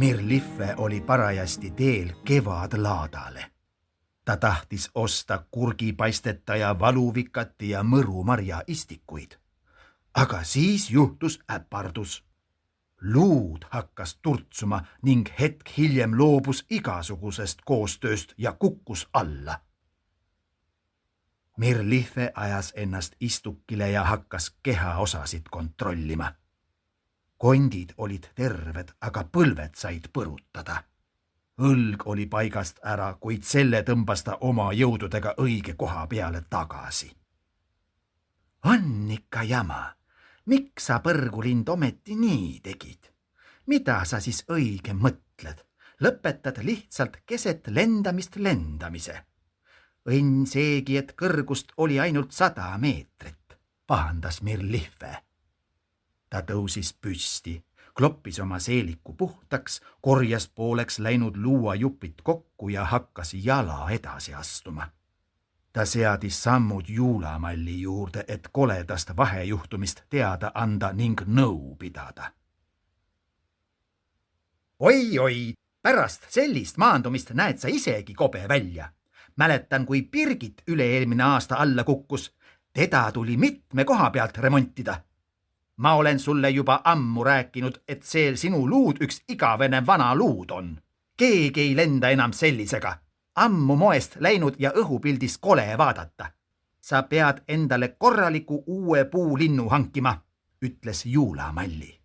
Mirliffe oli parajasti teel kevadlaadale. Ta tahtis osta kurgipaisteta ja valuvikati ja mõrumarja istikuid. Aga siis juhtus äpardus. Luud hakkas turtsuma ning hetk hiljem loobus igasugusest koostööst ja kukkus alla. Mirliffe ajas ennast istukile ja hakkas kehaosasid kontrollima. Kondid olid terved, aga põlved said põrutada. Õlg oli paigast ära, kuid selle tõmbas ta oma jõududega õige koha peale tagasi. On ikka jama. Miks sa, põrgulind, ometi nii tegid? Mida sa siis õige mõtled? Lõpetad lihtsalt keset lendamist lendamise. Õnn seegi, et kõrgust oli ainult 100 meetrit, pahandas Mirliffe. Ta tõusis püsti, kloppis oma seeliku puhtaks, korjas pooleks läinud luuajupid kokku ja hakkas jala edasi astuma. Ta seadis sammud juulamalli juurde, et koledast vahejuhtumist teada anda ning nõu pidada. Oi, pärast sellist maandumist näed sa isegi kobe välja. Mäletan, kui Birgit üle-eelmine aasta alla kukkus. Teda tuli mitme koha pealt remontida. Ma olen sulle juba ammu rääkinud, et see sinu luud üks igavene vana luud on. Keegi ei lenda enam sellisega. Ammu moest läinud ja õhupildis kole vaadata. Sa pead endale korraliku uue puulinnu hankima, ütles juulamalli.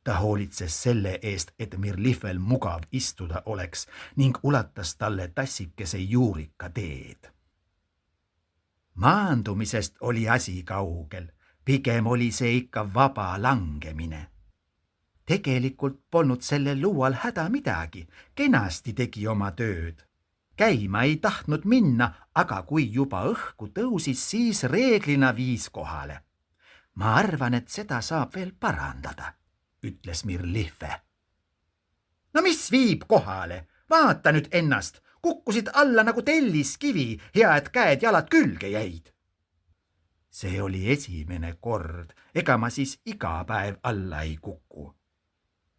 Ta hoolitses selle eest, et Mirliffel mugav istuda oleks ning ulatas talle tassikese juurika teed. Maandumisest oli asi kaugel. Pigem oli see ikka vaba langemine. Tegelikult polnud selle luual häda midagi, kenasti tegi oma tööd. Käima ei tahtnud minna, aga kui juba õhku tõusis, siis reeglina viis kohale. Ma arvan, et seda saab veel parandada, ütles Mirliffe. No mis viib kohale? Vaata nüüd ennast, kukkusid alla nagu telliskivi, hea, et käed-jalad külge jäid. See oli esimene kord, ega ma siis iga päev alla ei kuku.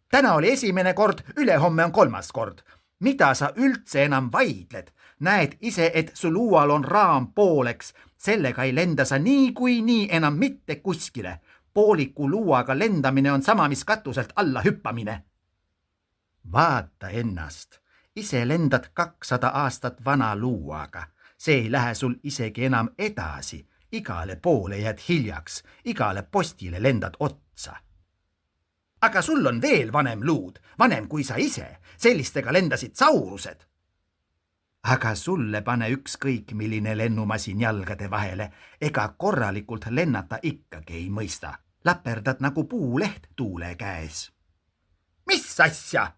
Täna oli esimene kord, ülehomme on 3. kord. Mida sa üldse enam vaidled? Näed ise, et su luual on raam pooleks. Sellega ei lenda sa nii enam mitte kuskile. Pooliku luuaga lendamine on sama, mis katuselt alla hüppamine. Vaata ennast. Ise lendad 200 aastat vana luuaga. See ei lähe sul isegi enam edasi. Igale poole jääd hiljaks, igale postile lendad otsa. Aga sul on veel vanem luud, vanem kui sa ise. Sellistega lendasid saurused. Aga sulle pane ükskõik milline lennumasin jalgade vahele, ega korralikult lennata ikkagi ei mõista. Läperdad nagu puuleht tuule käes. Mis asja?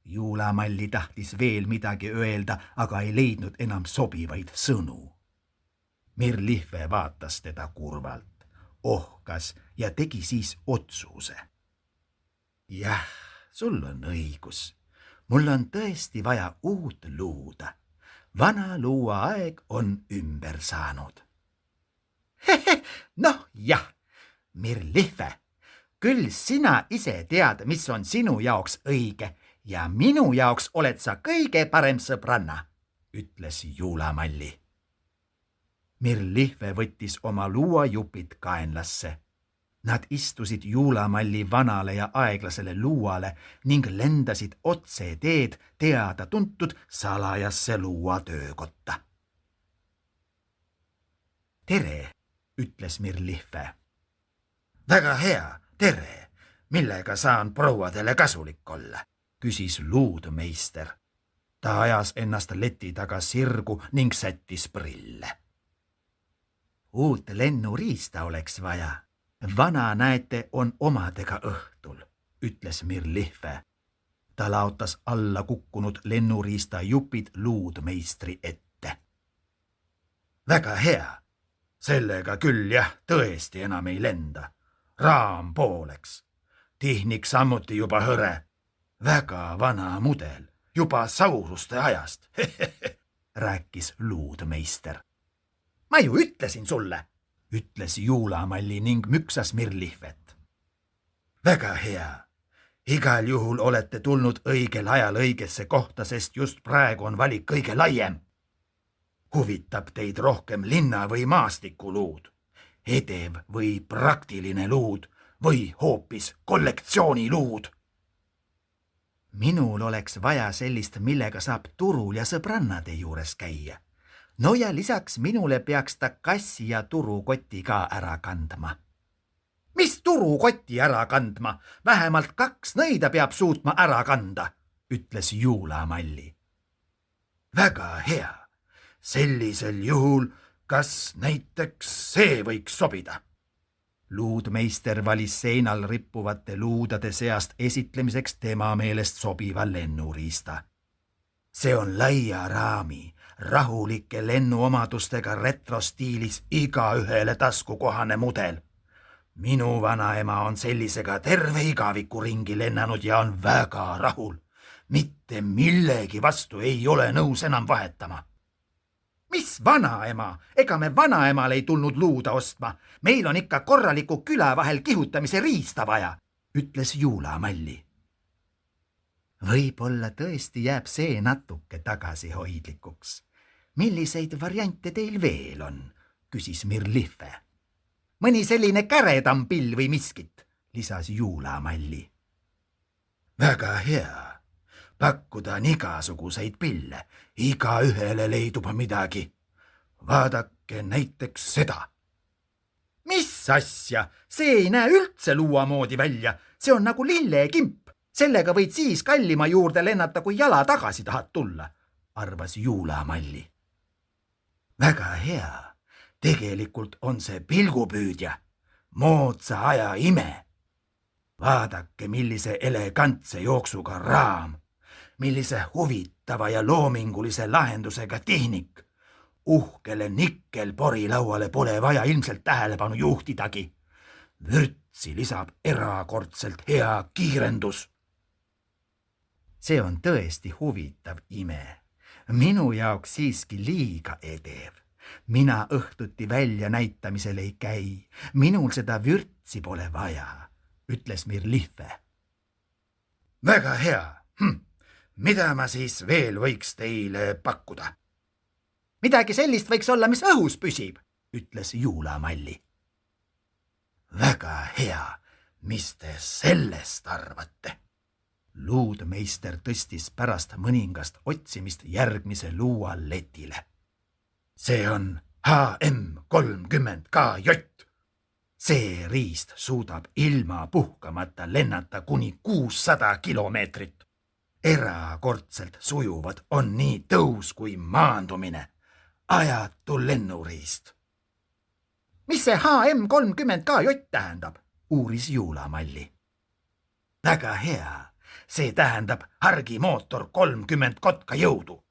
Juulamalli tahtis veel midagi öelda, aga ei leidnud enam sobivaid sõnu. Mirliffe vaatas teda kurvalt, ohkas ja tegi siis otsuse. Jah, sul on õigus. Mul on tõesti vaja uut luuda. Vana luua aeg on ümber saanud. Noh jah, Mirliffe, küll sina ise tead, mis on sinu jaoks õige ja minu jaoks oled sa kõige parem sõbranna, ütles juulamalli. Mirliffe võttis oma luuajupid kaenlasse. Nad istusid juulamalli vanale ja aeglasele luuale ning lendasid otse teed teada-tuntud salajasse luuatöökotta. Tere, ütles Mirliffe. Väga hea, tere. Millega saan prouadele kasulik olla, küsis luudmeister. Ta ajas ennast leti taga sirgu ning sättis prille. Uut lennuriista oleks vaja. Vana näete on omadega õhtul, ütles Mirliffe. Ta laotas alla kukkunud lennuriista jupid luudmeistri ette. Väga hea. Sellega küll jah, tõesti enam ei lenda. Raam pooleks. Tihnik samuti juba hõre. Väga vana mudel, juba sauruste ajast, rääkis luudmeister. Ma ju ütlesin sulle, ütles juulamalli ning müksas Mirliffet. Väga hea. Igal juhul olete tulnud õigel ajal õigesse kohta, sest just praegu on valik kõige laiem. Huvitab teid rohkem linna või maastikuluud, edev või praktiline luud või hoopis kollektsiooniluud? Minul oleks vaja sellist, millega saab turul ja sõbrannade juures käia. No ja lisaks minule peaks ta kassi ja turukoti ka ära kandma. Mis turukoti ära kandma? Vähemalt 2 nõida peab suutma ära kanda, ütles Juulamalli. Väga hea. Sellisel juhul, kas näiteks see võiks sobida? Luudmeister valis seinal rippuvate luudade seast esitlemiseks tema meelest sobiva lennuriista. See on laia raami, rahulike lennuomadustega retrostiilis igaühele taskukohane mudel. Minu vanaema on sellisega terve igaviku ringi lennanud ja on väga rahul. Mitte millegi vastu ei ole nõus enam vahetama. Mis vanaema? Ega me vanaemal ei tulnud luuda ostma. Meil on ikka korraliku küla vahel kihutamise riista vaja, ütles Juulamalli. Võib-olla tõesti jääb see natuke tagasihoidlikuks. Milliseid variante teil veel on, küsis Mirlife. Mõni selline käredam pill või miskit, lisas Juulamalli. Väga hea. Pakkuda on igasuguseid pille, igaühele leidub midagi. Vaadake näiteks seda. Mis asja? See ei näe üldse luua moodi välja. See on nagu lillekimp. Sellega võid siis kallima juurde lennata, kui jala tagasi tahad tulla, arvas Juulamalli. Väga hea. Tegelikult on see pilgupüüdja. Moodsa aja ime. Vaadake, millise elegantse jooksuga raam. Millise huvitava ja loomingulise lahendusega tehnik. Uhkele nikkelporilauale pole vaja ilmselt tähelepanu juhtidagi. Vürtsi lisab erakordselt hea kiirendus. See on tõesti huvitav ime. Minu jaoks siiski liiga edev. Mina õhtuti välja näitamisel ei käi. Minul seda vürtsi pole vaja, ütles Mirlife. Väga hea. Mida ma siis veel võiks teile pakkuda? Midagi sellist võiks olla, mis õhus püsib, ütles Juulamalli. Väga hea, mis te sellest arvate? Luudmeister tõstis pärast mõningast otsimist järgmise luua letile. See on HM30KJ. See riist suudab ilma puhkamata lennata kuni 600 kilomeetrit. Erakordselt sujuvad on nii tõus kui maandumine. Ajatu lennuriist. Mis see HM30KJ tähendab? Uuris Juulamalli. Väga hea. See tähendab hargimootor 30 kotka jõudu.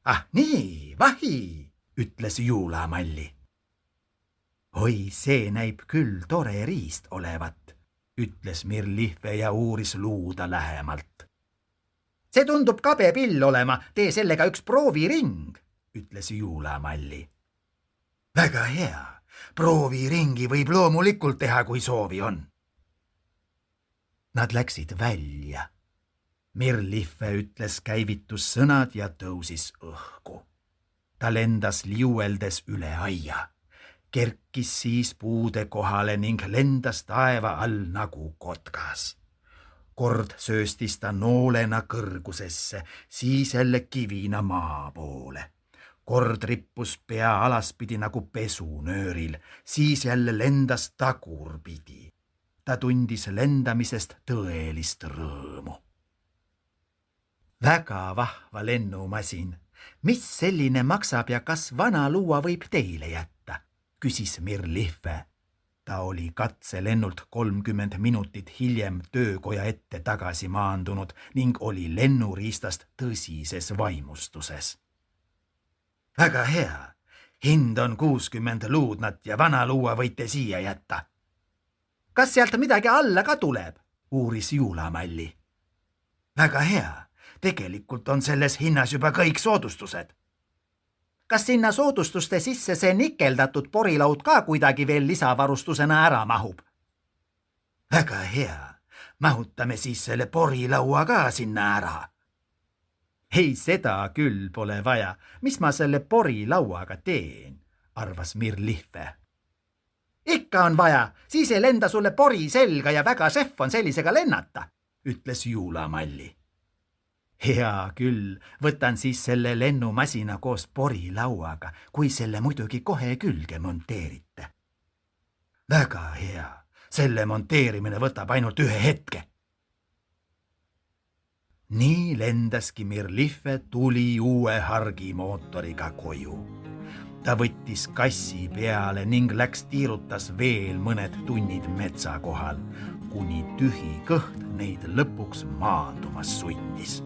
Ah nii, vahi, ütles Juulamalli. Oi, see näib küll tore riist olevat, ütles Mirlife ja uuris luuda lähemalt. See tundub kabe pill olema, tee sellega üks prooviring, ütles Juulamalli. Väga hea, prooviringi võib loomulikult teha, kui soovi on. Nad läksid välja. Mirlife ütles käivitussõnad ja tõusis õhku. Ta lendas liueldes üle aia, kerkis siis puude kohale ning lendas taeva all nagu kotkas. Kord sööstis ta noolena kõrgusesse, siis jälle kivina maa poole. Kord rippus pea alaspidi nagu pesunööril, siis jälle lendas tagurpidi. Ta tundis lendamisest tõelist rõõmu. Väga vahva lennumasin. Mis selline maksab ja kas vana luua võib teile jätta? Küsis Mirlife. Ta oli katselennult 30 minutit hiljem töökoja ette tagasi maandunud ning oli lennuriistast tõsises vaimustuses. Väga hea. Hind on 60 luudnat ja vana luua võite siia jätta. Kas sealt midagi alla ka tuleb? Uuris Juulamalli. Väga hea. Tegelikult on selles hinnas juba kõik soodustused. Kas sinna soodustuste sisse see nikeldatud porilaud ka kuidagi veel lisavarustusena ära mahub? Väga hea. mahutame siis selle porilaua ka sinna ära. ei, seda küll pole vaja, mis ma selle porilauaga teen, arvas Mirlihve. ikka on vaja, siis ei lenda sulle pori selga ja väga šef on sellisega lennata, ütles Juulamalli. hea küll, võtan siis selle lennumasina koos porilauaga, kui selle muidugi kohe külge monteerite. väga hea, selle monteerimine võtab ainult 1 hetke. nii lendaski Mirlihve tuli uue hargimootoriga koju. ta võttis kassi peale ning läks tiirutas veel mõned tunnid metsa kohal, kuni tühi kõht neid lõpuks maandumas sundis.